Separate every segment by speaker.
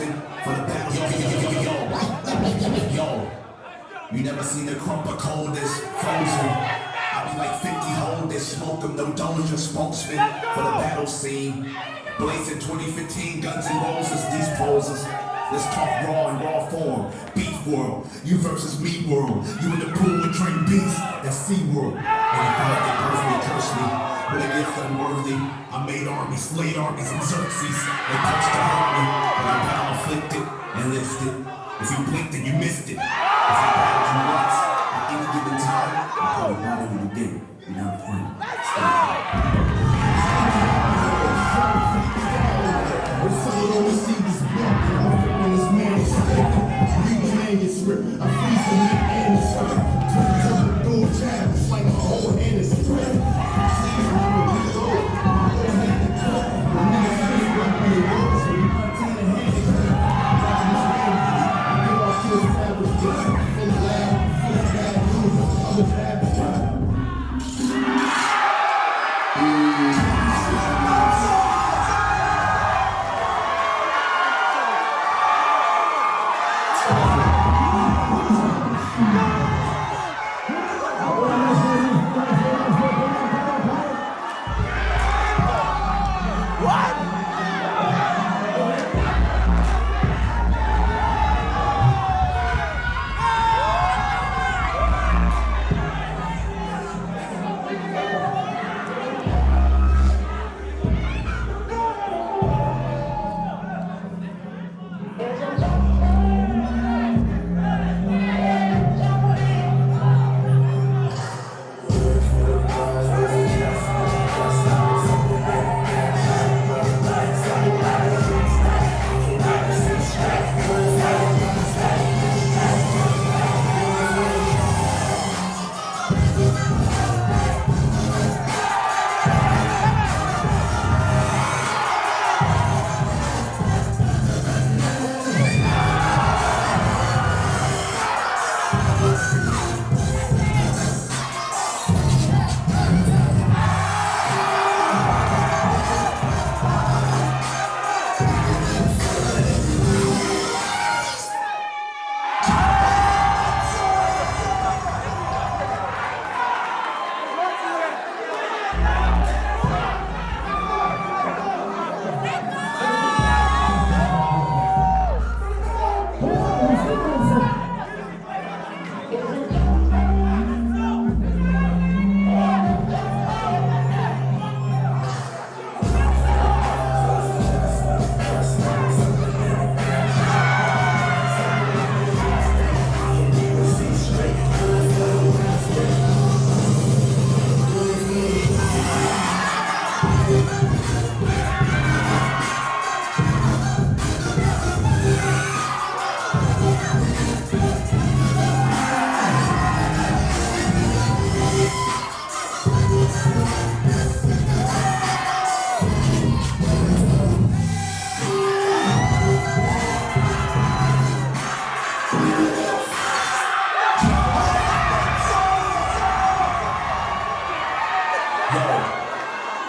Speaker 1: spokesman for the battle. Yo, you never seen a crumper cold as frozen. I be like 50 hold that smoke them, no Doja spokesman for the battle scene. Blazing 2015 Guns N' Roses, these poses. Let's talk raw and raw form. Beef world, you versus me world. You in the pool with trained beasts, that's Sea World. And if I let birth me, curse me, with a gift unworthy. I made armies, slayed armies, and Xerxes. They touched to hurt me, but I bow afflicted and lifted. If you blinked, then you missed it. If I battled you once, at any given time, I probably battled you again. You're not a friend.
Speaker 2: I freeze the neck and the sweat. Turn the door tab, it's like my whole hand is spread.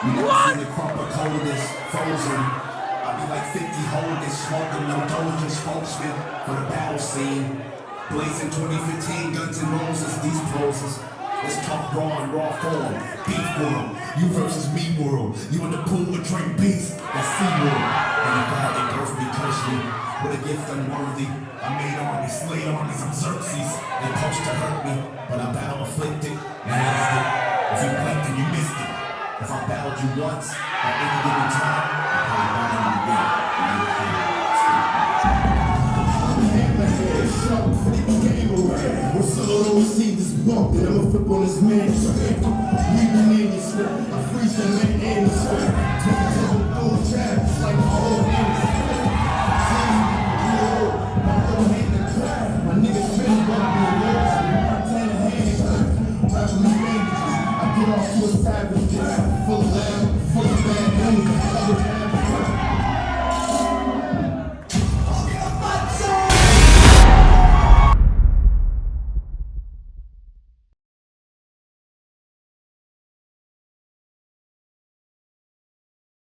Speaker 1: You never seen the crumper cold as frozen. I be like 50 hold that smoking, no Doja spokesman for the battle scene. Blazing 2015 Guns N' Roses, these poses. Let's talk raw and raw form. Beef world, you versus me world. You in the pool with trained beasts, that's Sea World. And if I they birth me, curse me, with a gift unworthy. I made armies, slayed armies, and Xerxes. They post to hurt me, but I battle afflicted and lifted. If you blinked, then you missed it. If I battled you once, at any given time, I probably battled you again.
Speaker 2: See this bump, and I'ma flip on this man. Read the manuscript, I freeze the man.